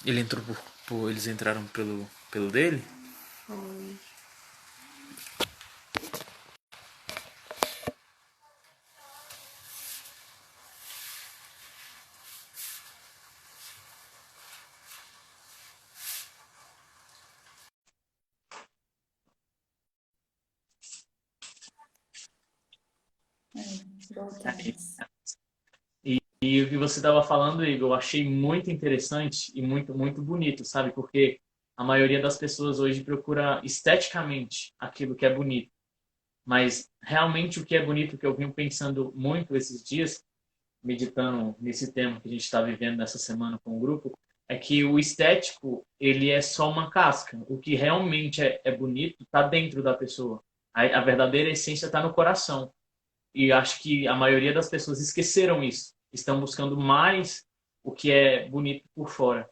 Ele entrou eles entraram pelo dele? Foi. Voltamos. E o que você estava falando, Igor, eu achei muito interessante e muito, muito bonito, sabe? Porque a maioria das pessoas hoje procura esteticamente aquilo que é bonito. Mas realmente o que é bonito, que eu venho pensando muito esses dias, meditando nesse tema que a gente está vivendo nessa semana com o grupo, é que o estético, ele é só uma casca. O que realmente é bonito está dentro da pessoa. A verdadeira essência está no coração. E acho que a maioria das pessoas esqueceram isso. Estão buscando mais o que é bonito por fora.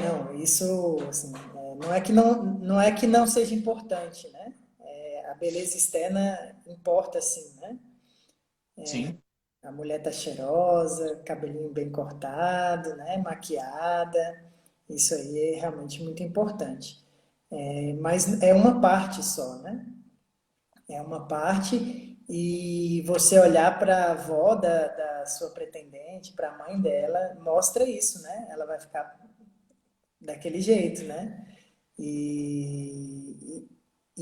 Não, isso, assim, não é que não seja importante, né? A beleza externa importa, sim, né? Sim, A mulher tá cheirosa, cabelinho bem cortado, né? Maquiada, isso aí é realmente muito importante. Mas é uma parte só, né? É uma parte e você olhar para a avó da sua pretendente, para a mãe dela, mostra isso, né? Ela vai ficar daquele jeito, né? E,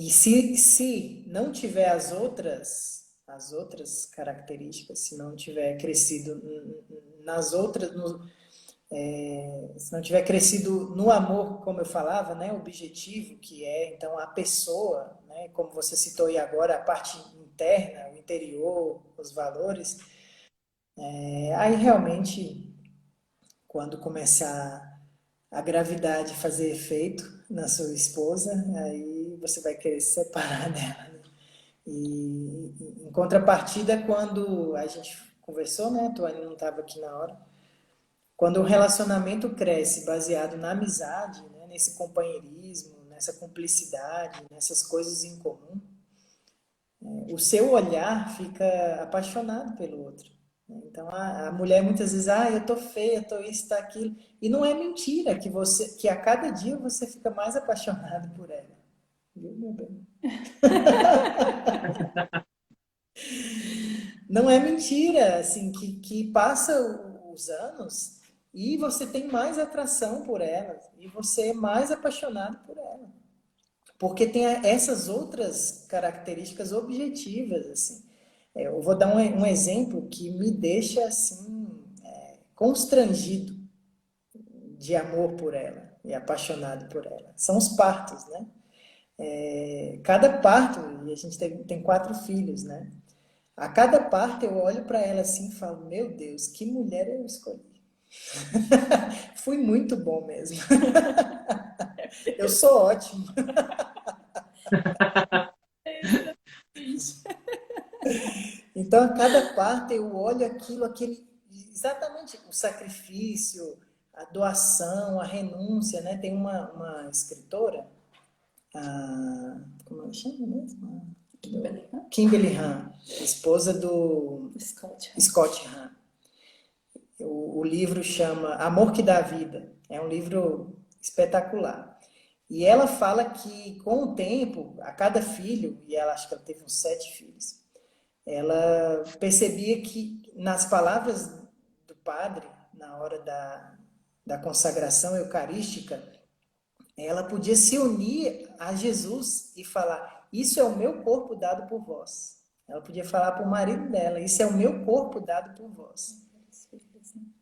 se não tiver as outras características, se não tiver crescido nas outras, se não tiver crescido no amor, como eu falava, né, objetivo, que é então a pessoa, né, como você citou aí agora, a parte interna, o interior, os valores, aí realmente, quando começar a gravidade fazer efeito na sua esposa, aí você vai querer se separar dela. Né? E em contrapartida, quando a gente conversou, né, a Tuane não estava aqui na hora, quando o relacionamento cresce baseado na amizade, né, nesse companheirismo, nessa cumplicidade, nessas coisas em comum, o seu olhar fica apaixonado pelo outro. Então a mulher muitas vezes, eu tô feia, eu tô isso, tá aquilo. E não é mentira que a cada dia você fica mais apaixonado por ela. Viu, meu bem? Não é mentira, assim, que passa os anos e você tem mais atração por ela e você é mais apaixonado por ela. Porque tem essas outras características objetivas, assim. Eu vou dar um exemplo que me deixa, assim, constrangido de amor por ela e apaixonado por ela. São os partos, né? Cada parto, e a gente tem 4 filhos, né? A cada parto eu olho para ela assim e falo, meu Deus, que mulher eu escolhi. Fui muito bom mesmo. Eu sou ótimo. Exatamente. Então, a cada parte eu olho exatamente o sacrifício, a doação, a renúncia, né? Tem uma escritora, como ela chama mesmo? Kimberly, né? Kimberly Han, esposa do Scott. Scott Han. O livro chama Amor que dá vida. É um livro espetacular. E ela fala que com o tempo, a cada filho, e ela acho que ela teve uns 7 filhos, ela percebia que nas palavras do padre, na hora da consagração eucarística, ela podia se unir a Jesus e falar: Isso é o meu corpo dado por vós. Ela podia falar para o marido dela: Isso é o meu corpo dado por vós.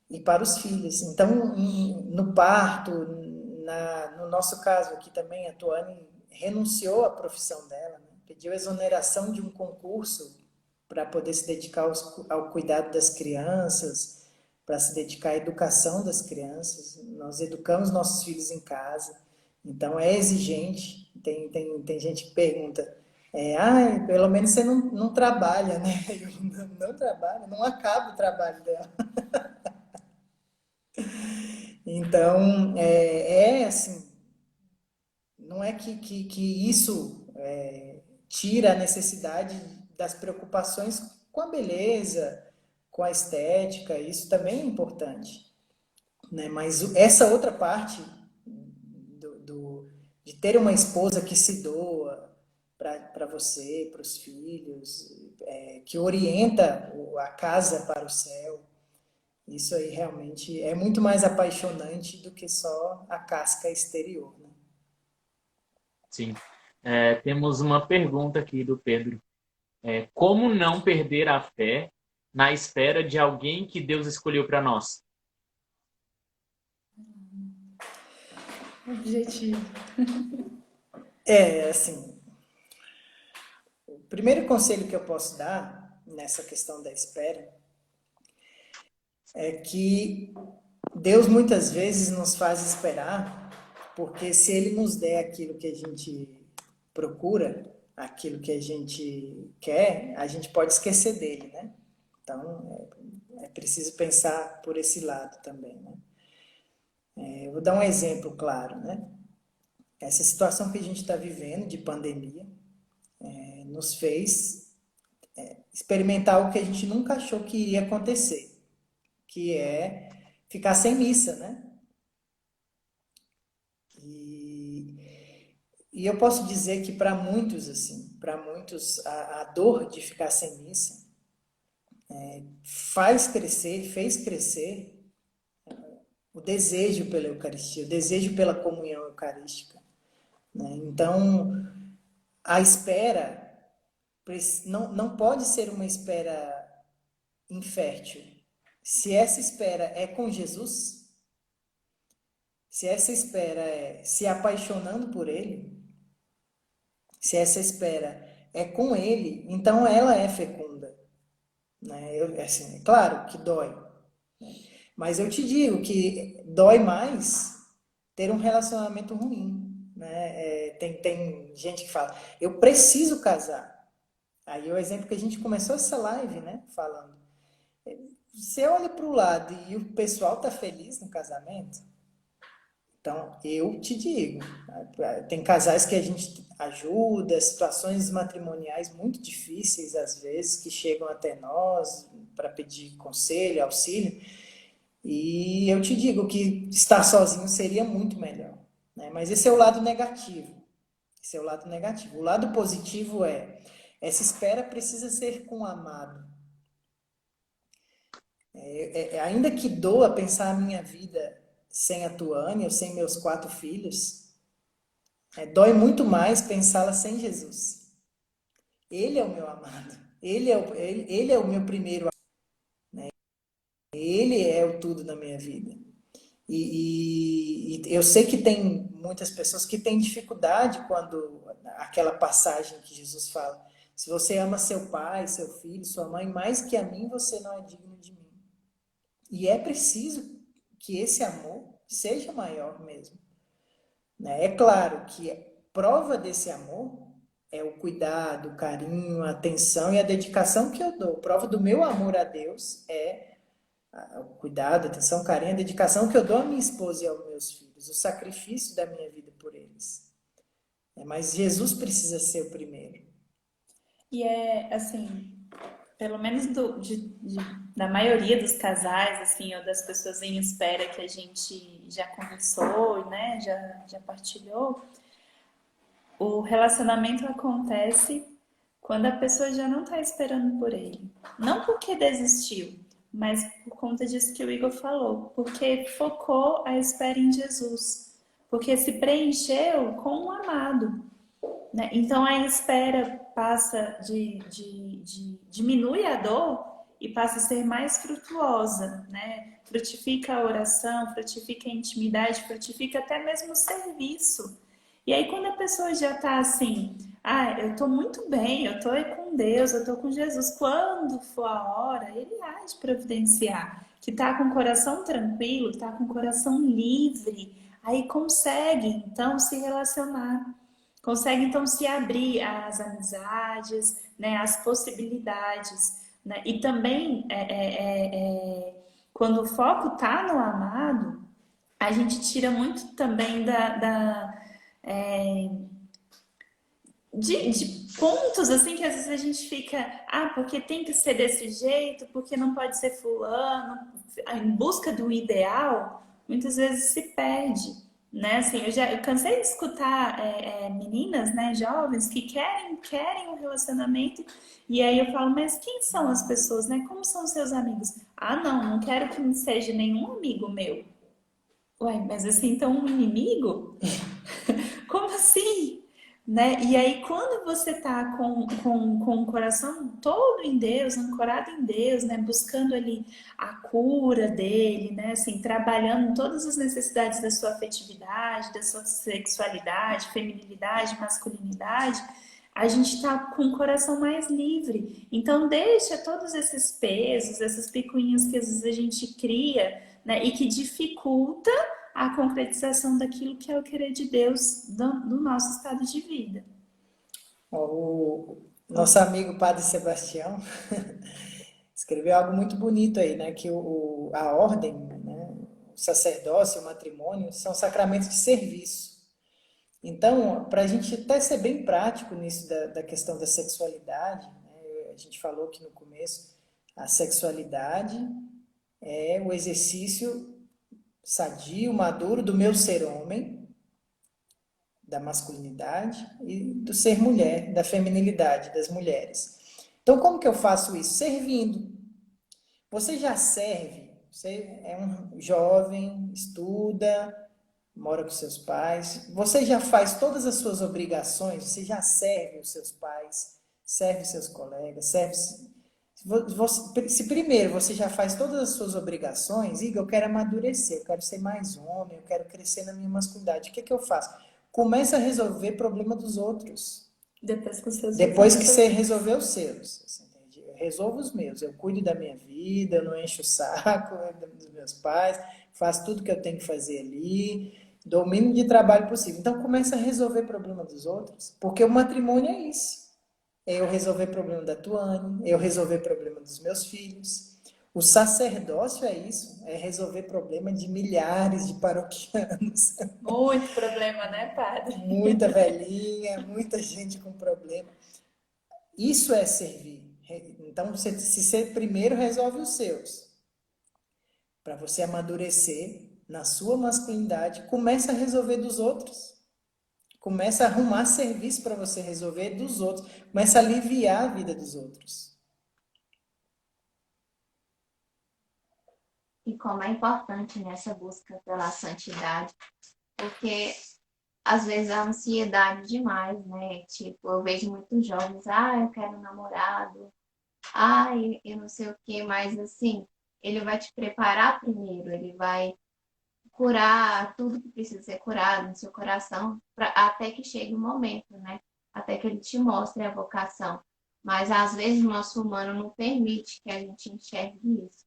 E para os filhos. Então, no parto, no nosso caso aqui também, a Tuane renunciou à profissão dela, né? Pediu exoneração de um concurso para poder se dedicar ao cuidado das crianças, para se dedicar à educação das crianças. Nós educamos nossos filhos em casa, então é exigente. Tem gente que pergunta, pelo menos você não trabalha, né? Eu não trabalho, não acaba o trabalho dela. Então, assim, não é que isso tira a necessidade das preocupações com a beleza, com a estética, isso também é importante, né? Mas essa outra parte de ter uma esposa que se doa para você, para os filhos, que orienta a casa para o céu, isso aí realmente é muito mais apaixonante do que só a casca exterior, né? Sim. Temos uma pergunta aqui do Pedro. Como não perder a fé na espera de alguém que Deus escolheu para nós? Objetivo. Assim, o primeiro conselho que eu posso dar nessa questão da espera é que Deus muitas vezes nos faz esperar, porque se Ele nos der aquilo que a gente procura, aquilo que a gente quer, a gente pode esquecer dele, né? Então, é preciso pensar por esse lado também, né? Eu vou dar um exemplo claro, né? Essa situação que a gente está vivendo de pandemia nos fez experimentar algo que a gente nunca achou que iria acontecer, que é ficar sem missa, né? E eu posso dizer que para muitos, assim, para muitos, a dor de ficar sem missa fez crescer o desejo pela Eucaristia, o desejo pela comunhão eucarística, né? Então, a espera não pode ser uma espera infértil. Se essa espera é com Jesus, se essa espera é se apaixonando por Ele, se essa espera é com Ele, então ela é fecunda, né? Assim, é claro que dói, né? Mas eu te digo que dói mais ter um relacionamento ruim, né? Tem gente que fala, eu preciso casar. Aí é o exemplo que a gente começou essa live, né? Falando. Você olha para o lado e o pessoal tá feliz no casamento, então eu te digo, tem casais que a gente ajuda, situações matrimoniais muito difíceis às vezes que chegam até nós para pedir conselho, auxílio, e eu te digo que estar sozinho seria muito melhor, né? Mas esse é o lado negativo. Esse é o lado negativo. O lado positivo essa espera precisa ser com o amado. Ainda que doa pensar a minha vida sem a Tuane ou sem meus 4 filhos, dói muito mais pensá-la sem Jesus. Ele é o meu amado. Ele é o meu primeiro amor. Ele é o tudo na minha vida. E eu sei que tem muitas pessoas que têm dificuldade quando aquela passagem que Jesus fala: se você ama seu pai, seu filho, sua mãe mais que a mim, você não é digno de mim. E é preciso que esse amor seja maior mesmo, né? É claro que prova desse amor é o cuidado, o carinho, a atenção e a dedicação que eu dou. Prova do meu amor a Deus é o cuidado, a atenção, o carinho, a dedicação que eu dou à minha esposa e aos meus filhos, o sacrifício da minha vida por eles. Mas Jesus precisa ser o primeiro. E assim, pelo menos da maioria dos casais, assim, ou das pessoas em espera que a gente já conversou, né, já partilhou, o relacionamento acontece quando a pessoa já não está esperando por ele. Não porque desistiu, mas por conta disso que o Igor falou, porque focou a espera em Jesus, porque se preencheu com o amado, né? Então a espera passa diminui a dor e passa a ser mais frutuosa, né? Frutifica a oração, frutifica a intimidade, frutifica até mesmo o serviço. E aí quando a pessoa já está assim, eu estou muito bem, eu estou com Deus, eu estou com Jesus, quando for a hora, Ele há de providenciar. Que está com o coração tranquilo, está com o coração livre, aí consegue então se relacionar. Consegue então se abrir às amizades, né, às possibilidades, né? E também quando o foco está no amado, a gente tira muito também de pontos assim que às vezes a gente fica, porque tem que ser desse jeito, porque não pode ser fulano, em busca do ideal, muitas vezes se perde, né? Assim, eu cansei de escutar meninas, né, jovens que querem um relacionamento e aí eu falo, mas quem são as pessoas, né? Como são os seus amigos? Ah, não quero que seja nenhum amigo meu. Ué, mas assim, então um inimigo? Como assim? Né? E aí, quando você tá com o coração todo em Deus, ancorado em Deus, né? Buscando ali a cura dele, né? Assim, trabalhando todas as necessidades da sua afetividade, da sua sexualidade, feminilidade, masculinidade, a gente está com o coração mais livre. Então, deixa todos esses pesos, essas picuinhas que às vezes a gente cria, né? E que dificulta a concretização daquilo que é o querer de Deus do nosso estado de vida. O nosso amigo Padre Sebastião escreveu algo muito bonito aí, né? Que a ordem, né? O sacerdócio, o matrimônio são sacramentos de serviço. Então, para a gente até ser bem prático nisso da questão da sexualidade, né? A gente falou que no começo a sexualidade é o exercício sadio, maduro do meu ser homem, da masculinidade e do ser mulher, da feminilidade das mulheres. Então, como que eu faço isso? Servindo. Você já serve, você é um jovem, estuda, mora com seus pais, você já faz todas as suas obrigações, você já serve os seus pais, serve os seus colegas, serve. Se primeiro você já faz todas as suas obrigações, Igor, eu quero amadurecer, eu quero ser mais homem, eu quero crescer na minha masculinidade. O que que eu faço? Começa a resolver o problema dos outros. Depois que você Depois que você resolveu os seus. Assim, eu resolvo os meus. Eu cuido da minha vida, eu não encho o saco dos meus pais, faço tudo que eu tenho que fazer ali, dou o mínimo de trabalho possível. Então começa a resolver o problema dos outros, porque o matrimônio é isso. É eu resolver o problema da Tuane, eu resolver o problema dos meus filhos. O sacerdócio é isso, é resolver problema de milhares de paroquianos. Muito problema, né, padre? Muita velhinha, muita gente com problema. Isso é servir. Então, se você primeiro resolve os seus, para você amadurecer na sua masculinidade, começa a resolver dos outros. Começa a arrumar serviço para você resolver dos outros. Começa a aliviar a vida dos outros. E como é importante nessa busca pela santidade, porque às vezes a ansiedade demais, né? Tipo, eu vejo muitos jovens, eu quero um namorado, eu não sei o quê, mas assim, ele vai te preparar primeiro, ele vai curar tudo que precisa ser curado no seu coração, até que chegue o momento, né? Até que ele te mostre a vocação. Mas às vezes o nosso humano não permite que a gente enxergue isso.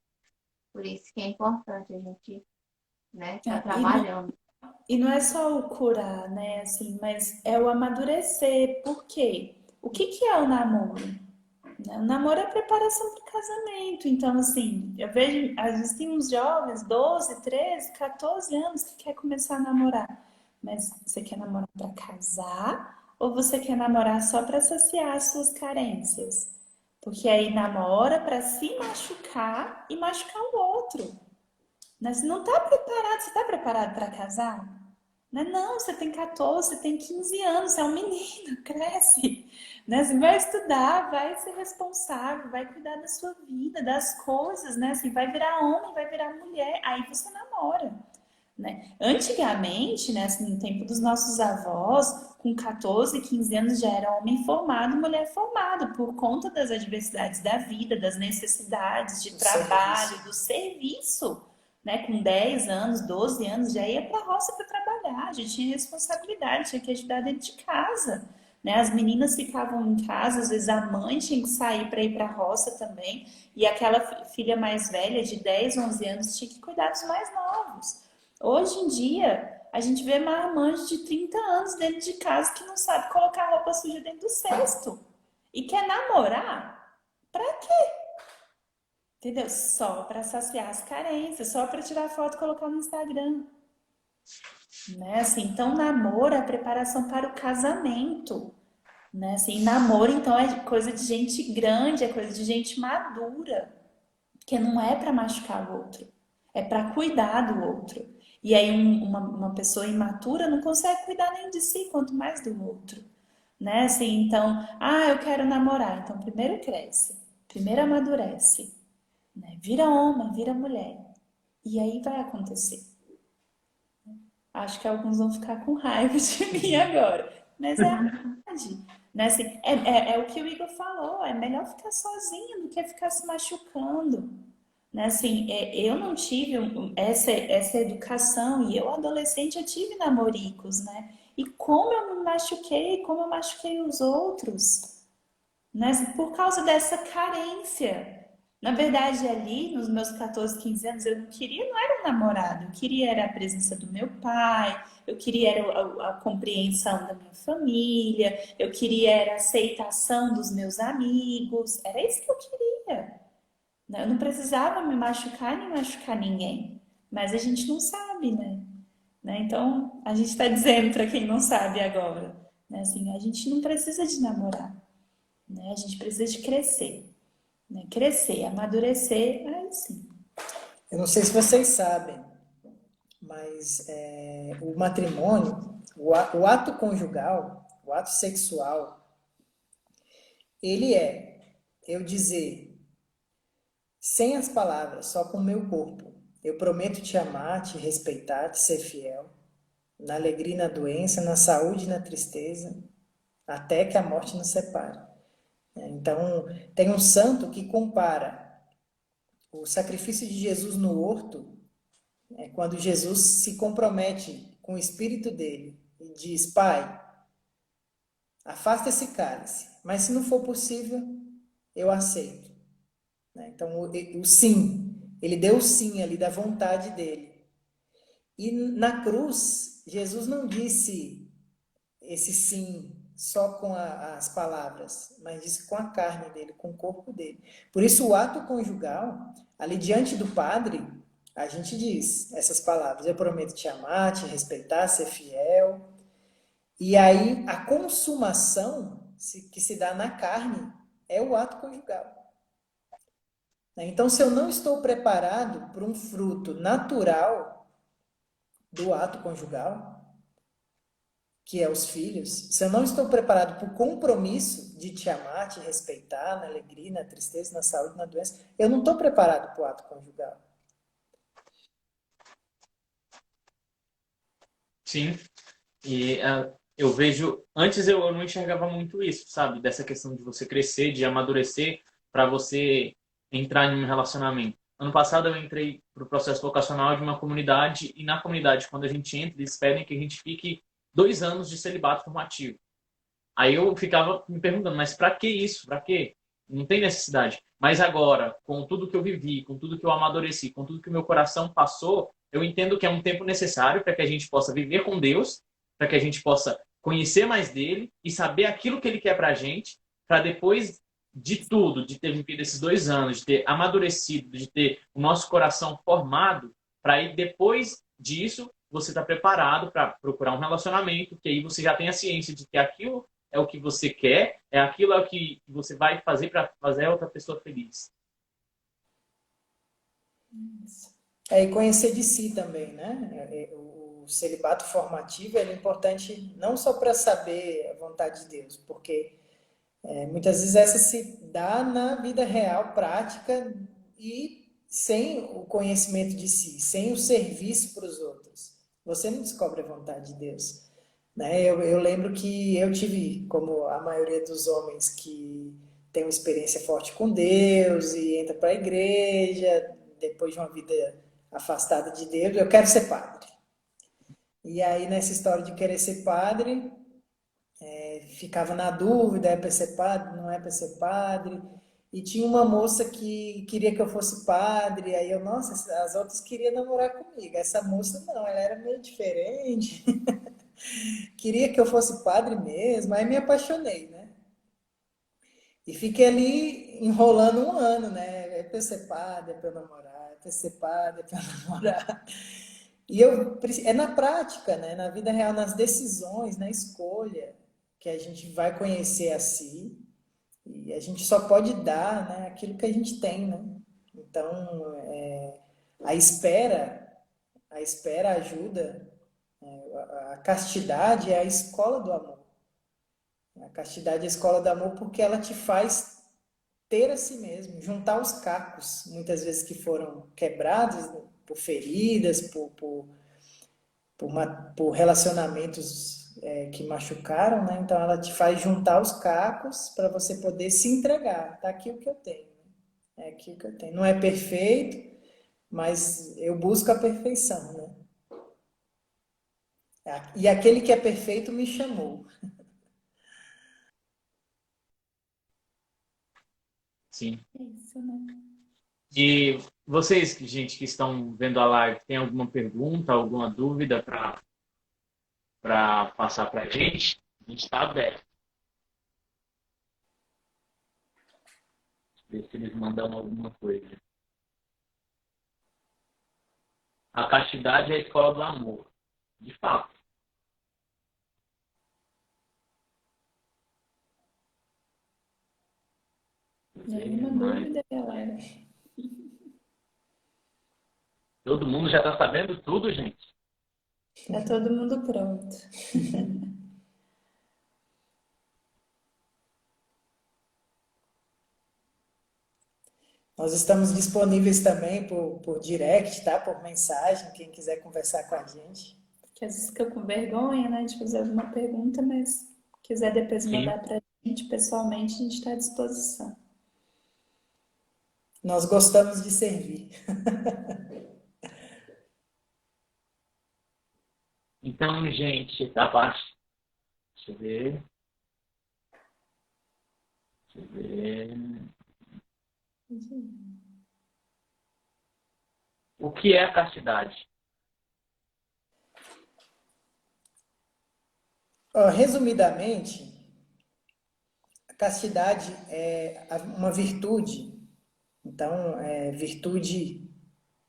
Por isso que é importante a gente, né, tá trabalhando. E não é só o curar, né, assim, mas é o amadurecer. Por quê? O que é o namoro? O namoro é preparação para o casamento. Então, assim, eu vejo, às vezes tem uns jovens, 12, 13, 14 anos, que quer começar a namorar. Mas você quer namorar para casar ou você quer namorar só para saciar as suas carências? Porque aí namora para se machucar e machucar o outro. Né? Você não está preparado, você está preparado para casar? Não, você tem 14, você tem 15 anos, você é um menino, cresce. Né? Você vai estudar, vai ser responsável, vai cuidar da sua vida, das coisas, né? Assim, vai virar homem, vai virar mulher, aí você namora. Né? Antigamente, né, assim, no tempo dos nossos avós, com 14, 15 anos já era homem formado, mulher formada, por conta das adversidades da vida, das necessidades de trabalho, do serviço. Né? Com 10 anos, 12 anos, já ia para a roça para trabalhar, já tinha responsabilidade, tinha que ajudar dentro de casa. Né? As meninas ficavam em casa, às vezes a mãe tinha que sair para ir para a roça também, e aquela filha mais velha, de 10, 11 anos, tinha que cuidar dos mais novos. Hoje em dia, a gente vê marmanjos de 30 anos dentro de casa que não sabe colocar roupa suja dentro do cesto. E quer namorar? Pra quê? Entendeu? Só para saciar as carências, só para tirar foto e colocar no Instagram. Né? Assim, então, namoro é a preparação para o casamento. né? Assim, namoro, então, é coisa de gente grande, é coisa de gente madura, que não é para machucar o outro, é para cuidar do outro. E aí uma pessoa imatura não consegue cuidar nem de si, quanto mais do outro, né? Assim, então, eu quero namorar, então primeiro cresce, primeiro amadurece, né? Vira homem, vira mulher, e aí vai acontecer. Acho que alguns vão ficar com raiva de mim agora, mas é a verdade, né? Assim, é o que o Igor falou, é melhor ficar sozinho do que ficar se machucando, né? Assim, eu não tive essa educação e eu, adolescente, eu tive namoricos, né? E como eu me machuquei, como eu machuquei os outros, né? Assim, por causa dessa carência. Na verdade, ali, nos meus 14, 15 anos, eu não queria, não era um namorado, eu queria era a presença do meu pai, eu queria era a compreensão da minha família, eu queria era a aceitação dos meus amigos, era isso que eu queria, né? Eu não precisava me machucar nem machucar ninguém. Mas a gente não sabe, né? Então, a gente está dizendo para quem não sabe agora, né? Assim, a gente não precisa de namorar, né? A gente precisa de crescer, né? Crescer, amadurecer, aí sim. Eu não sei se vocês sabem, mas o matrimônio, o ato conjugal, o ato sexual, ele eu dizer, sem as palavras, só com o meu corpo, eu prometo te amar, te respeitar, te ser fiel, na alegria e na doença, na saúde e na tristeza, até que a morte nos separe. Então, tem um santo que compara o sacrifício de Jesus no horto, quando Jesus se compromete com o espírito dele e diz: Pai, afasta esse cálice, mas se não for possível, eu aceito. Então, o sim, ele deu o sim ali da vontade dele. E na cruz, Jesus não disse esse sim só com as palavras, mas disse com a carne dele, com o corpo dele. Por isso, o ato conjugal, ali diante do Padre, a gente diz essas palavras: eu prometo te amar, te respeitar, ser fiel. E aí, a consumação que se dá na carne é o ato conjugal. Então, se eu não estou preparado para um fruto natural do ato conjugal, que é os filhos, se eu não estou preparado para o compromisso de te amar, te respeitar, na alegria, na tristeza, na saúde, na doença, eu não estou preparado para o ato conjugal. Sim. E eu vejo, antes eu não enxergava muito isso, sabe? Dessa questão de você crescer, de amadurecer para você entrar em um relacionamento. Ano passado eu entrei para o processo vocacional de uma comunidade e na comunidade, quando a gente entra, eles pedem que a gente fique 2 anos de celibato formativo. Aí eu ficava me perguntando, mas para que isso? Para quê? Não tem necessidade. Mas agora, com tudo que eu vivi, com tudo que eu amadureci, com tudo que o meu coração passou, eu entendo que é um tempo necessário para que a gente possa viver com Deus, para que a gente possa conhecer mais dele e saber aquilo que ele quer para a gente, para depois de tudo, de ter vivido esses 2 anos, de ter amadurecido, de ter o nosso coração formado, para aí depois disso você está preparado para procurar um relacionamento, que aí você já tem a ciência de que aquilo é o que você quer, é aquilo é o que você vai fazer para fazer a outra pessoa feliz. E conhecer de si também, né? O celibato formativo é importante não só para saber a vontade de Deus, porque muitas vezes essa se dá na vida real, prática, e sem o conhecimento de si, sem o serviço para os outros. Você não descobre a vontade de Deus. Né? Eu lembro que eu tive, como a maioria dos homens que tem uma experiência forte com Deus e entra para a igreja, depois de uma vida afastada de Deus, eu quero ser padre. E aí, nessa história de querer ser padre, ficava na dúvida, é para ser padre, não é para ser padre. E tinha uma moça que queria que eu fosse padre, aí eu, nossa, as outras queriam namorar comigo. Essa moça não, ela era meio diferente. Queria que eu fosse padre mesmo, aí me apaixonei, né? E fiquei ali enrolando um ano, né? É para eu ser padre, é para eu namorar, é para eu ser padre, é para eu namorar. É na prática, né? Na vida real, nas decisões, na escolha, que a gente vai conhecer a si, e a gente só pode dar, né, aquilo que a gente tem, né? Então, a espera, a espera ajuda, a castidade é a escola do amor. A castidade é a escola do amor porque ela te faz ter a si mesmo, juntar os cacos, muitas vezes que foram quebrados, né, por feridas, por relacionamentos que machucaram, né? Então ela te faz juntar os cacos para você poder se entregar. Tá aqui o que eu tenho, né? É aqui o que eu tenho. Não é perfeito, mas eu busco a perfeição, né? E aquele que é perfeito me chamou. Sim. É isso, né? E vocês, gente, que estão vendo a live, tem alguma pergunta, alguma dúvida para passar para a gente? A gente está aberto. Ver se eles mandam alguma coisa. A castidade é a escola do amor. De fato. Nenhuma Mas dúvida, galera. todo mundo já está sabendo tudo, gente. Tá todo mundo pronto. Nós estamos disponíveis também por direct, tá? Por mensagem, quem quiser conversar com a gente. Que às vezes fica com vergonha, né, de fazer alguma pergunta, mas quiser depois Sim. mandar pra gente pessoalmente, a gente está à disposição. Nós gostamos de servir. Então, gente, tá baixo. Deixa eu ver. Deixa eu ver. O que é a castidade? Resumidamente, a castidade é uma virtude. Então, virtude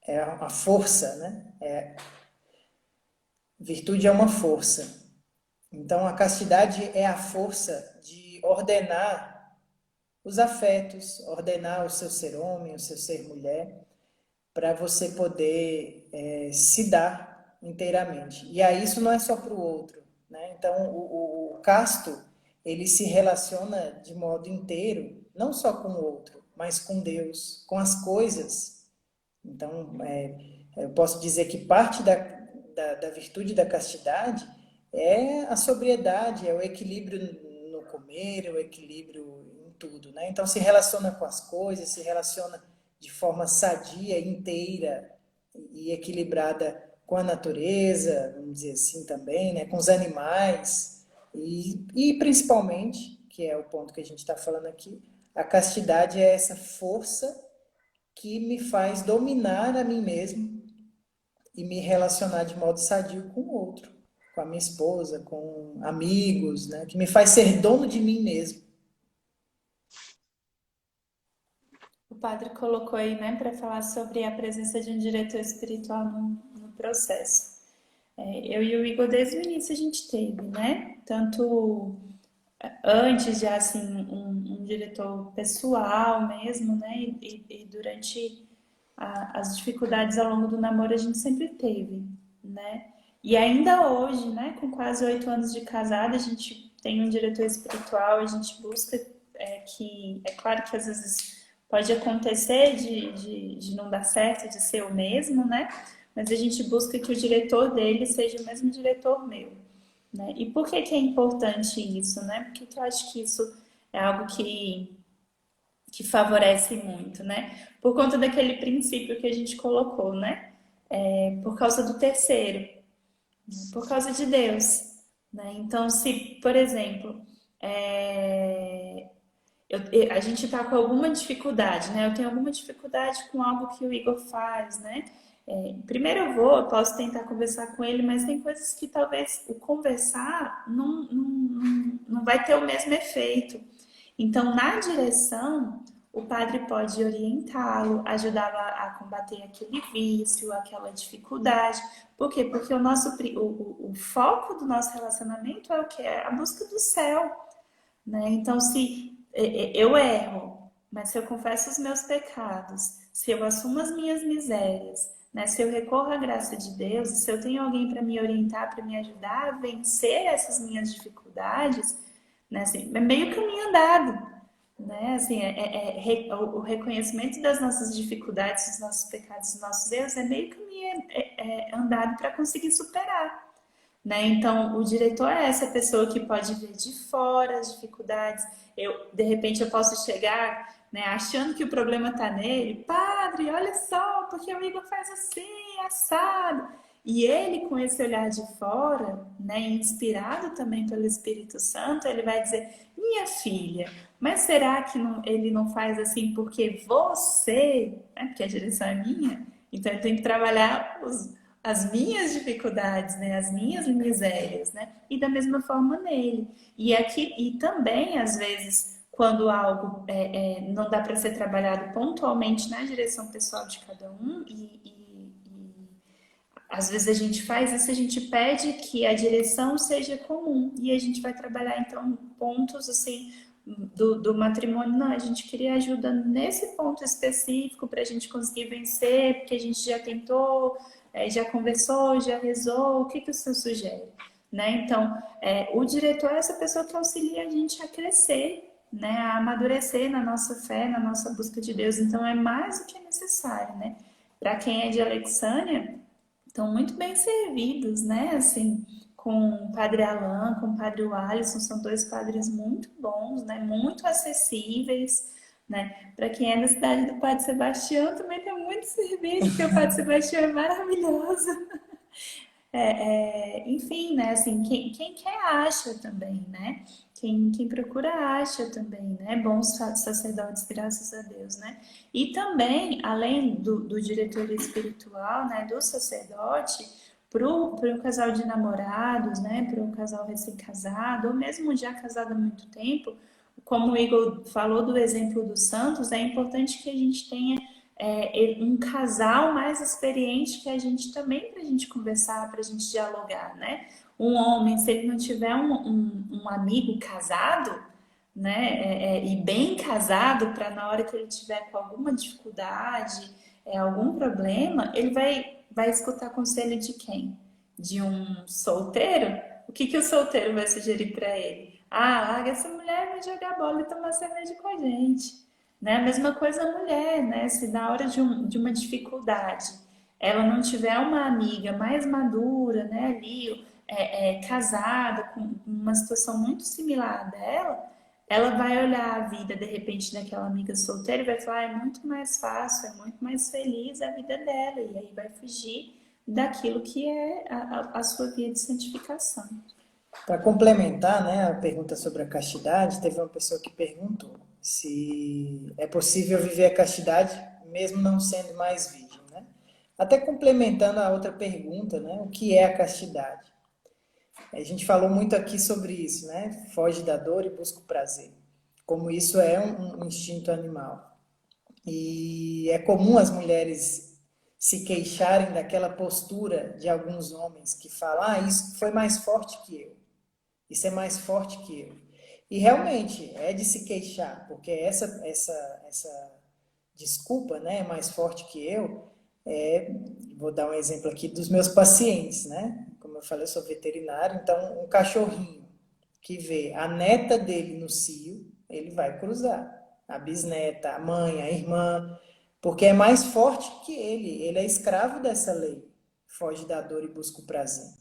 é a força, né? Virtude é uma força. Então, a castidade é a força de ordenar os afetos, ordenar o seu ser homem, o seu ser mulher, para você poder se dar inteiramente. E aí isso não é só para o outro, né? Então, o casto, ele se relaciona de modo inteiro, não só com o outro, mas com Deus, com as coisas. Então, eu posso dizer que parte da virtude da castidade é a sobriedade, é o equilíbrio no comer, é o equilíbrio em tudo, né? Então, se relaciona com as coisas, se relaciona de forma sadia, inteira e equilibrada com a natureza, vamos dizer assim também, né? Com os animais e principalmente, que é o ponto que a gente está falando aqui, a castidade é essa força que me faz dominar a mim mesmo e me relacionar de modo sadio com o outro, com a minha esposa, com amigos, né? Que me faz ser dono de mim mesmo. O padre colocou aí, né, para falar sobre a presença de um diretor espiritual no processo. Eu e o Igor, desde o início, a gente teve, né? Tanto antes já, assim, um diretor pessoal mesmo, né? E durante as dificuldades ao longo do namoro a gente sempre teve, né? E ainda hoje, né, com quase 8 anos de casada, a gente tem um diretor espiritual, a gente busca que, é claro que às vezes pode acontecer de não dar certo, de ser o mesmo, né? Mas a gente busca que o diretor dele seja o mesmo diretor meu, né? E por que que é importante isso, né? Porque que eu acho que isso é algo que favorece muito, né? Por conta daquele princípio que a gente colocou, né? Por causa do terceiro, né? Por causa de Deus, né? Então, se, por exemplo, a gente está com alguma dificuldade, né? Eu tenho alguma dificuldade com algo que o Igor faz, né? Primeiro eu posso tentar conversar com ele, mas tem coisas que talvez o conversar não vai ter o mesmo efeito. Então, na direção, o padre pode orientá-lo, ajudá-lo a combater aquele vício, aquela dificuldade. Por quê? Porque o foco do nosso relacionamento é o que? É a busca do céu, né? Então, se eu erro, mas se eu confesso os meus pecados, se eu assumo as minhas misérias, né? Se eu recorro à graça de Deus, se eu tenho alguém para me orientar, para me ajudar a vencer essas minhas dificuldades, né? Assim, é meio caminho andado, né? Assim, o reconhecimento das nossas dificuldades, dos nossos pecados, dos nossos erros, é meio caminho andado para conseguir superar. Né? Então, o diretor é essa pessoa que pode ver de fora as dificuldades. De repente, eu posso chegar, né, achando que o problema está nele. Padre, olha só, porque o Igor faz assim, assado. E ele, com esse olhar de fora, né, inspirado também pelo Espírito Santo, ele vai dizer: minha filha, mas será que ele não faz assim porque você, né, porque a direção é minha, então eu tenho que trabalhar as minhas dificuldades, né, as minhas misérias, né, e da mesma forma nele. E também, às vezes, quando algo não dá para ser trabalhado pontualmente na direção pessoal de cada um, às vezes a gente faz isso, a gente pede que a direção seja comum, e a gente vai trabalhar, então, pontos, assim, do matrimônio. Não, a gente queria ajuda nesse ponto específico para a gente conseguir vencer, porque a gente já tentou, já conversou, já rezou, o que o senhor sugere? Né? Então, o diretor é essa pessoa que auxilia a gente a crescer, né? A amadurecer na nossa fé, na nossa busca de Deus. Então, é mais do que necessário, né? Para quem é de Alexânia, estão muito bem servidos, né? Assim, com o Padre Alain, com o Padre Alisson, são dois padres muito bons, né? Muito acessíveis, né? Para quem é da cidade do Padre Sebastião, também tem muito serviço, porque o Padre Sebastião é maravilhoso. Enfim, né? Assim, quem quer acha também, né? Quem procura acha também, né? Bons sacerdotes, graças a Deus, né? E também, além do diretor espiritual, né? Do sacerdote, para o casal de namorados, né? Para o casal recém-casado, ou mesmo já casado há muito tempo, como o Igor falou do exemplo dos santos, é importante que a gente tenha um casal mais experiente que a gente também, para a gente conversar, para a gente dialogar, né? Um homem, se ele não tiver um amigo casado, né, e bem casado, para na hora que ele tiver com alguma dificuldade, algum problema, ele vai escutar conselho de quem? De um solteiro? O que o solteiro vai sugerir para ele? Ah, larga essa mulher, vai jogar bola e tomar cerveja com a gente. Né? A mesma coisa a mulher, né? Se na hora de uma dificuldade ela não tiver uma amiga mais madura, né, ali, casada, com uma situação muito similar a dela, ela vai olhar a vida, de repente, daquela amiga solteira e vai falar: é muito mais fácil, é muito mais feliz a vida dela, e aí vai fugir daquilo que é a sua via de santificação. Para complementar, né, a pergunta sobre a castidade, teve uma pessoa que perguntou se é possível viver a castidade mesmo não sendo mais virgem, né? Até complementando a outra pergunta, né, o que é a castidade? A gente falou muito aqui sobre isso, né? Foge da dor e busca o prazer. Como isso é um instinto animal. E é comum as mulheres se queixarem daquela postura de alguns homens que falam: ah, isso foi mais forte que eu. Isso é mais forte que eu. E realmente é de se queixar, porque essa desculpa, né, é mais forte que eu. Vou dar um exemplo aqui dos meus pacientes, né? Como eu falei, eu sou veterinário, então um cachorrinho que vê a neta dele no cio, ele vai cruzar. A bisneta, a mãe, a irmã, porque é mais forte que ele é escravo dessa lei. Foge da dor e busca o prazer.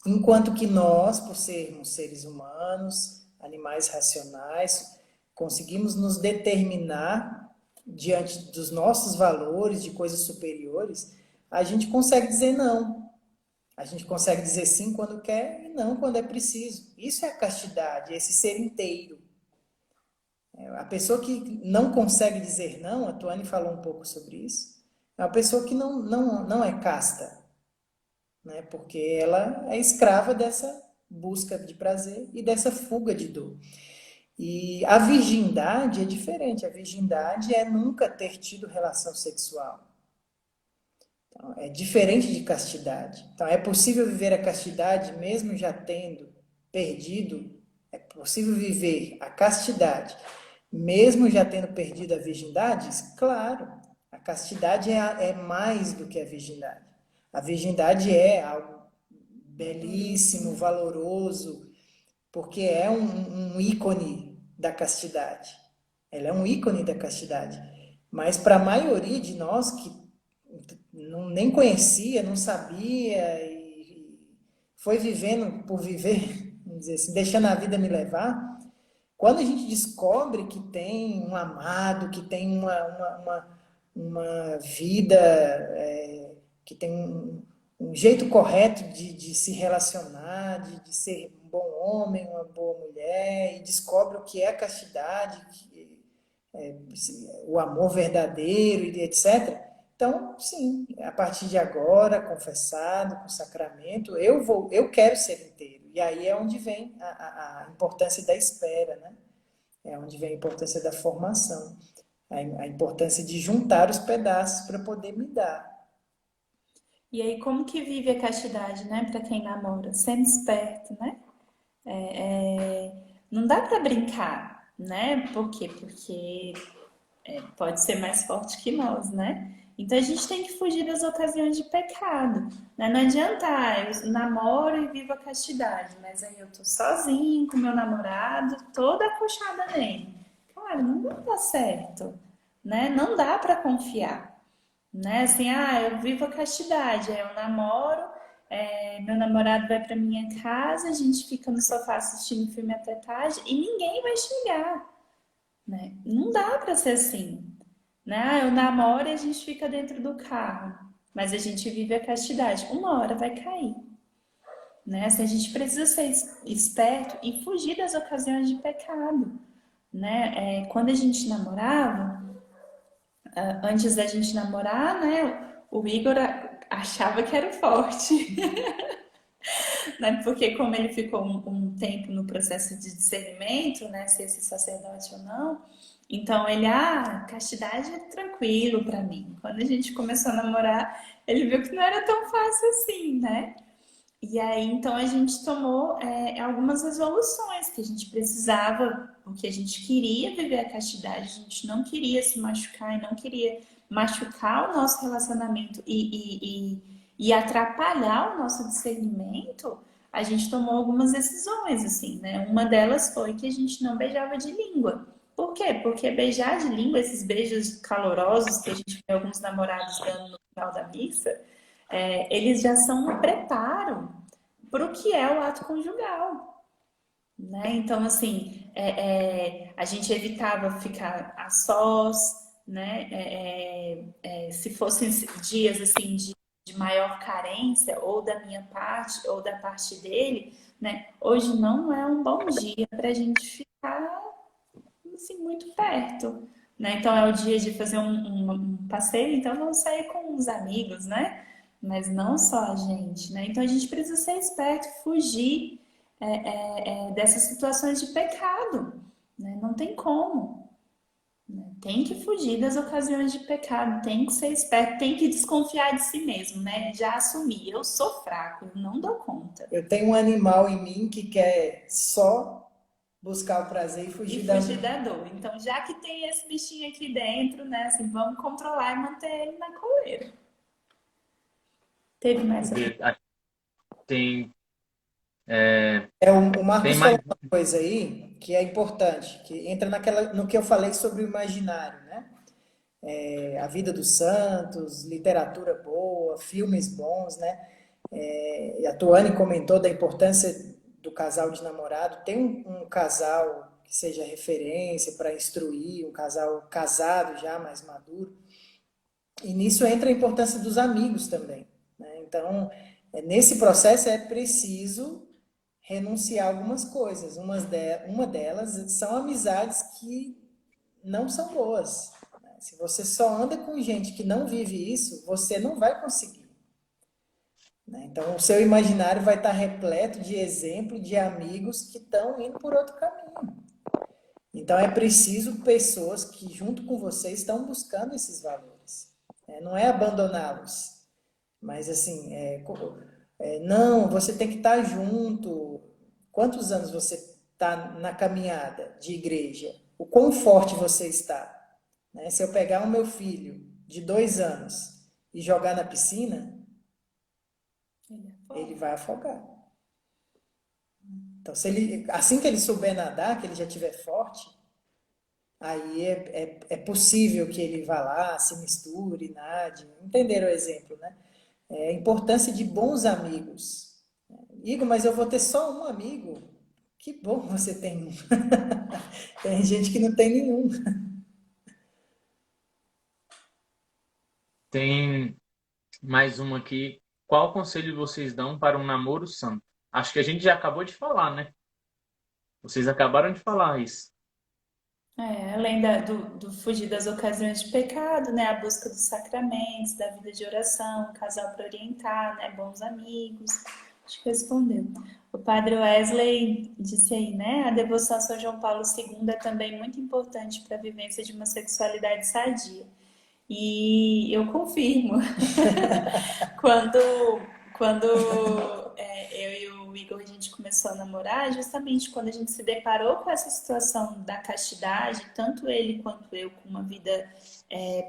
Enquanto que nós, por sermos seres humanos, animais racionais, conseguimos nos determinar diante dos nossos valores, de coisas superiores, a gente consegue dizer não. A gente consegue dizer sim quando quer e não quando é preciso. Isso é a castidade, esse ser inteiro. A pessoa que não consegue dizer não, a Tuane falou um pouco sobre isso, é uma pessoa que não é casta, né? Porque ela é escrava dessa busca de prazer e dessa fuga de dor. E a virgindade é diferente. A virgindade é nunca ter tido relação sexual. Então, é diferente de castidade. Então, é possível viver a castidade mesmo já tendo perdido. É possível viver a castidade mesmo já tendo perdido a virgindade? Claro. A castidade é mais do que a virgindade. A virgindade é algo belíssimo, valoroso, porque é um ícone da castidade. Ela é um ícone da castidade. Mas para a maioria de nós que nem conhecia, não sabia e foi vivendo por viver, vamos dizer assim, deixando a vida me levar, quando a gente descobre que tem um amado, que tem uma vida, que tem um jeito correto de se relacionar, de ser um bom homem, uma boa mulher, e descobre o que é a castidade, o amor verdadeiro e etc. Então, sim, a partir de agora, confessado, com sacramento, eu quero ser inteiro. E aí é onde vem a importância da espera, né? É onde vem a importância da formação, a importância de juntar os pedaços para poder me dar. E aí, como que vive a castidade, né? Para quem namora, sendo esperto, né? Não dá para brincar, né? Por quê? Porque pode ser mais forte que nós, né? Então a gente tem que fugir das ocasiões de pecado, né? Não adianta, eu namoro e vivo a castidade, mas aí eu tô sozinho com meu namorado, toda acolchada nele. Cara, não dá certo, né? Não dá para confiar, né? Assim, eu vivo a castidade, aí eu namoro, meu namorado vai para minha casa, a gente fica no sofá assistindo filme até tarde e ninguém vai xingar, né? Não dá para ser assim, né? Eu namoro e a gente fica dentro do carro, mas a gente vive a castidade. Uma hora vai cair, né? Assim, a gente precisa ser esperto e fugir das ocasiões de pecado, né? Quando a gente namorava, antes da gente namorar, né? O Igor achava que era o forte, né? Porque como ele ficou um tempo no processo de discernimento, né? Se esse sacerdote ou não, então ele, castidade é tranquilo para mim. Quando a gente começou a namorar, ele viu que não era tão fácil assim, né? E aí, então a gente tomou algumas resoluções que a gente precisava, porque a gente queria viver a castidade, a gente não queria se machucar e não queria machucar o nosso relacionamento e atrapalhar o nosso discernimento. A gente tomou algumas decisões, assim, né? Uma delas foi que a gente não beijava de língua. Por quê? Porque beijar de língua, esses beijos calorosos que a gente vê alguns namorados dando no final da missa, eles já são um preparo para o que é o ato conjugal, né? Então, assim, a gente evitava ficar a sós, né? Se fossem dias assim de maior carência, ou da minha parte, ou da parte dele, né? Hoje não é um bom dia para a gente ficar assim, muito perto, né? Então é o dia de fazer um passeio, então vamos sair com os amigos, né? Mas não só a gente, né? Então a gente precisa ser esperto, fugir dessas situações de pecado, né? Não tem como, né? Tem que fugir das ocasiões de pecado, tem que ser esperto, tem que desconfiar de si mesmo, né? Já assumir, eu sou fraco, eu não dou conta. Eu tenho um animal em mim que quer só buscar o prazer e fugir da dor. Então, já que tem esse bichinho aqui dentro, né? Assim, vamos controlar e manter ele na coleira. Teve mais Tem. O Marcos Tem mais. falou uma coisa aí que é importante, que entra no que eu falei sobre o imaginário, né? A vida dos santos, literatura boa, filmes bons, né? E a Tuane comentou da importância do casal de namorado. Tem um casal que seja referência para instruir, um casal casado já, mais maduro. E nisso entra a importância dos amigos também, né? Então, nesse processo é preciso renunciar a algumas coisas. Uma delas são amizades que não são boas, né? Se você só anda com gente que não vive isso, você não vai conseguir, né? Então, o seu imaginário vai estar repleto de exemplo de amigos que estão indo por outro caminho. Então é preciso pessoas que junto com você estão buscando esses valores. Não é abandoná-los, mas assim, não, você tem que estar junto. Quantos anos você está na caminhada de igreja? O quão forte você está? Né? Se eu pegar o meu filho de 2 anos e jogar na piscina, ele vai afogar. Então, assim que ele souber nadar, que ele já estiver forte, aí é possível que ele vá lá, se misture, nade. Entenderam o exemplo, né? É a importância de bons amigos. Igor, mas eu vou ter só um amigo? Que bom que você tem um. Tem gente que não tem nenhum. Tem mais uma aqui. Qual conselho vocês dão para um namoro santo? Acho que a gente já acabou de falar, né? Vocês acabaram de falar isso. Além do fugir das ocasiões de pecado, né? A busca dos sacramentos, da vida de oração, um casal para orientar, né? Bons amigos. Acho que respondeu. O padre Wesley disse aí, né? A devoção a São João Paulo II é também muito importante para a vivência de uma sexualidade sadia. E eu confirmo. Quando, quando eu e o Igor a gente começou a namorar, justamente quando a gente se deparou com essa situação da castidade, tanto ele quanto eu com uma vida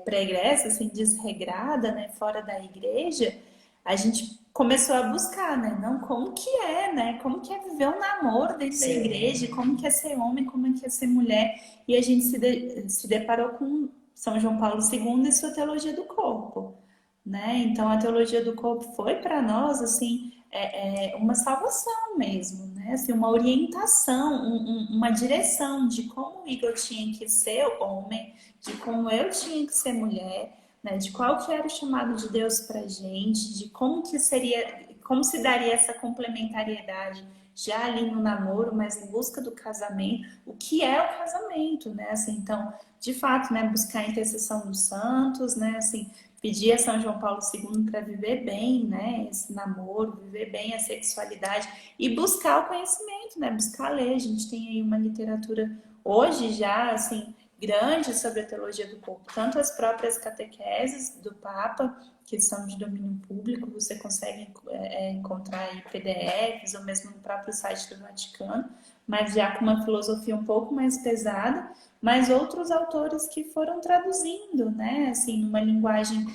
pregressa, assim, desregrada, né, fora da igreja, a gente começou a buscar, né, não como que é, né, como que é viver um namoro dentro da igreja, Sim. como que é ser homem, como é que é ser mulher, e a gente se deparou com São João Paulo II e sua teologia do corpo, né? Então a teologia do corpo foi para nós assim uma salvação mesmo, né? Assim, uma orientação, uma direção de como o Igor tinha que ser homem, de como eu tinha que ser mulher, né? De qual que era o chamado de Deus para gente, de como que seria, como se daria essa complementariedade já ali no namoro, mas em busca do casamento, o que é o casamento, né? Assim, então, de fato, né? Buscar a intercessão dos santos, né? Assim, pedir a São João Paulo II para viver bem, né, esse namoro, viver bem a sexualidade e buscar o conhecimento, né, buscar ler. A gente tem aí uma literatura hoje já, assim, grande sobre a teologia do corpo, tanto as próprias catequeses do Papa, que são de domínio público, você consegue encontrar aí PDFs ou mesmo no próprio site do Vaticano, mas já com uma filosofia um pouco mais pesada, mas outros autores que foram traduzindo, né, assim, numa linguagem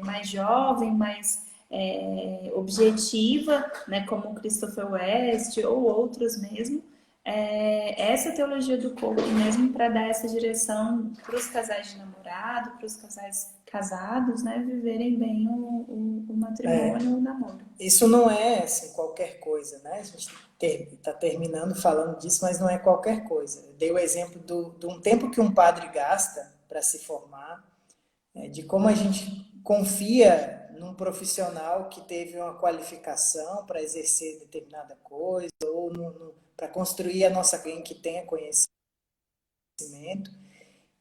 mais jovem, mais objetiva, né, como Christopher West ou outros mesmo, essa teologia do corpo mesmo para dar essa direção para os casais de namorado, para os casais casados, né, viverem bem o matrimônio, o namoro. Isso não é assim, qualquer coisa, né? A gente está terminando falando disso, mas não é qualquer coisa. Eu dei o exemplo de um tempo que um padre gasta para se formar, de como a gente confia num profissional que teve uma qualificação para exercer determinada coisa, ou para construir a nossa alguém que tenha conhecimento,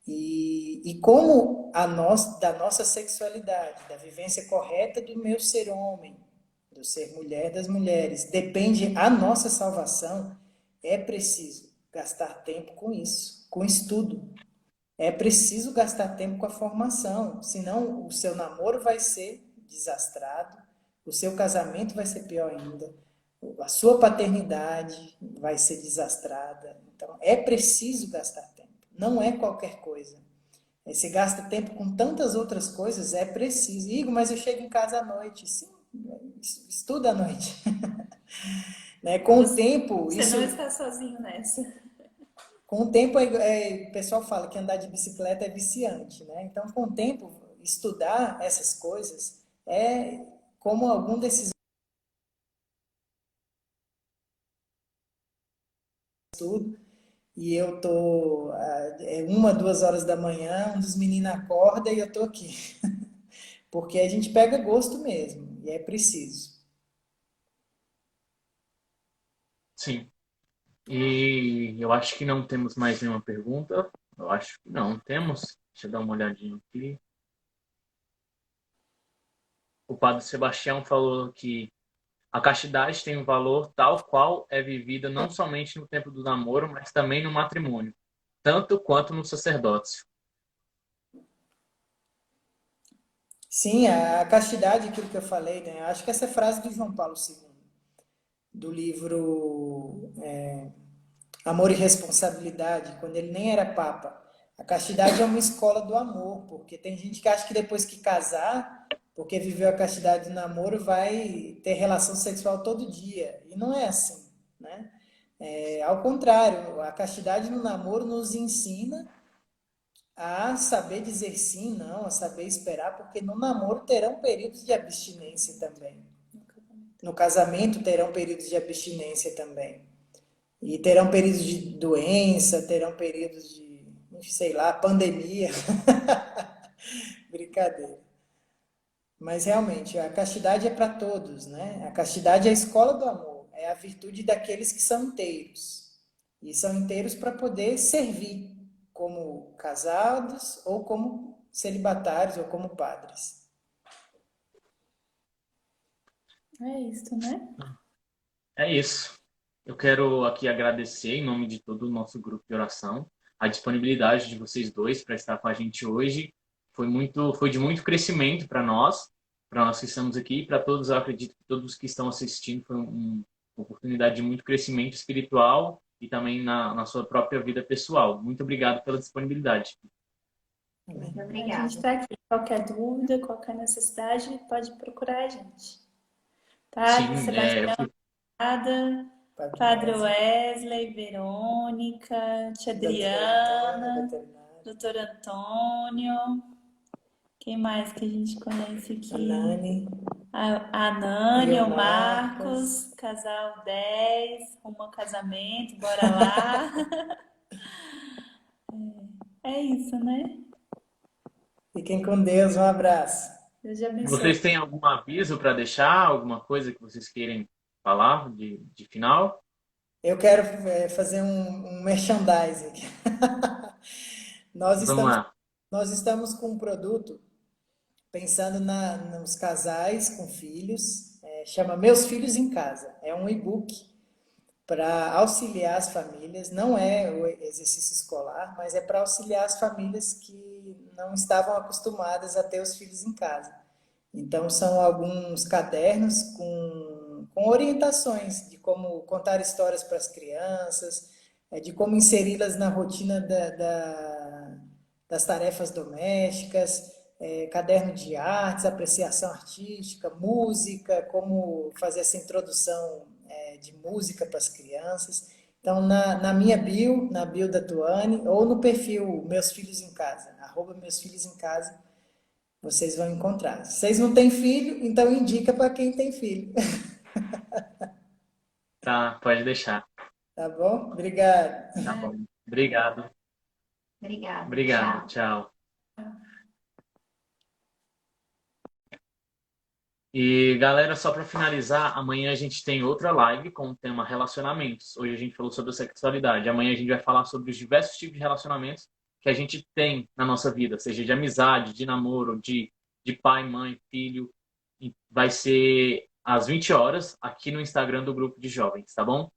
e como da nossa sexualidade, da vivência correta do meu ser homem, do ser mulher das mulheres, depende a nossa salvação, é preciso gastar tempo com isso, com estudo. É preciso gastar tempo com a formação, senão o seu namoro vai ser desastrado, o seu casamento vai ser pior ainda, a sua paternidade vai ser desastrada. Então, é preciso gastar tempo. Não é qualquer coisa. Você gasta tempo com tantas outras coisas, é preciso. Igor, mas eu chego em casa à noite. Sim, estuda à noite. Né? Com o tempo, Você não está sozinho nessa. Com o tempo, o pessoal fala que andar de bicicleta é viciante, né? Então, com o tempo, estudar essas coisas é como algum desses estudos. E eu tô 1, 2 horas da manhã, um dos meninos acorda e eu tô aqui. Porque a gente pega gosto mesmo, e é preciso. Sim. E eu acho que não temos mais nenhuma pergunta. Eu acho que não temos. Deixa eu dar uma olhadinha aqui. O padre Sebastião falou que a castidade tem um valor tal qual é vivida não somente no tempo do namoro, mas também no matrimônio. tanto quanto no sacerdócio. Sim, a castidade, aquilo que eu falei, né? Eu acho que essa é a frase do João Paulo II, do livro Amor e Responsabilidade, quando ele nem era papa. A castidade é uma escola do amor, porque tem gente que acha que depois que casar, porque viveu a castidade do namoro, vai ter relação sexual todo dia. E não é assim, né? Ao contrário, a castidade no namoro nos ensina a saber dizer sim, não, a saber esperar, porque no namoro terão períodos de abstinência também. No casamento terão períodos de abstinência também. E terão períodos de doença, terão períodos de, sei lá, pandemia. Brincadeira. Mas realmente, a castidade é para todos, né? A castidade é a escola do amor, é a virtude daqueles que são inteiros. E são inteiros para poder servir como casados ou como celibatários ou como padres. É isso, né? É isso. Eu quero aqui agradecer, em nome de todo o nosso grupo de oração, a disponibilidade de vocês dois para estar com a gente hoje. Foi de muito crescimento para nós que estamos aqui, e para todos, eu acredito que todos que estão assistindo, foi uma oportunidade de muito crescimento espiritual e também na sua própria vida pessoal. Muito obrigado pela disponibilidade. Muito A obrigada. gente está aqui. Qualquer dúvida, qualquer necessidade, pode procurar a gente. Padre Sim, Sebastião, Padre Wesley, Verônica, Tia Adriana, Doutor Antônio. Quem mais que a gente conhece aqui? Nani. A Nani, E o o Marcos, casal 10, rumo ao casamento, bora lá. É isso, né? Fiquem com Deus, um abraço. Deus te abençoe. vocês têm algum aviso para deixar? Alguma coisa que vocês querem falar de final? Eu quero fazer um merchandising. Nós Vamos lá. estamos com um produto pensando nos casais com filhos, chama Meus Filhos em Casa. É um e-book para auxiliar as famílias, não é o exercício escolar, mas é para auxiliar as famílias que não estavam acostumadas a ter os filhos em casa. Então, são alguns cadernos com orientações de como contar histórias para as crianças, de como inseri-las na rotina das tarefas domésticas, caderno de artes, apreciação artística, música, como fazer essa introdução de música para as crianças. Então, na minha bio, na bio da Tuane, ou no perfil Meus Filhos em Casa, @Meus Filhos em Casa, vocês vão encontrar. Se vocês não têm filho, então indica para quem tem filho. Tá, pode deixar. Tá bom? Obrigado. Tá bom. Obrigado. Obrigada. Obrigado. Tchau. Tchau. E galera, só para finalizar, amanhã a gente tem outra live com o tema relacionamentos. Hoje a gente falou sobre a sexualidade. Amanhã a gente vai falar sobre os diversos tipos de relacionamentos que a gente tem na nossa vida, seja de amizade, de namoro, de pai, mãe, filho. E vai ser às 20 horas aqui no Instagram do grupo de jovens, tá bom?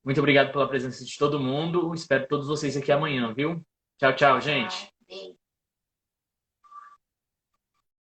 Muito obrigado pela presença de todo mundo. Espero todos vocês aqui amanhã, viu? Tchau, tchau, gente. Beijo.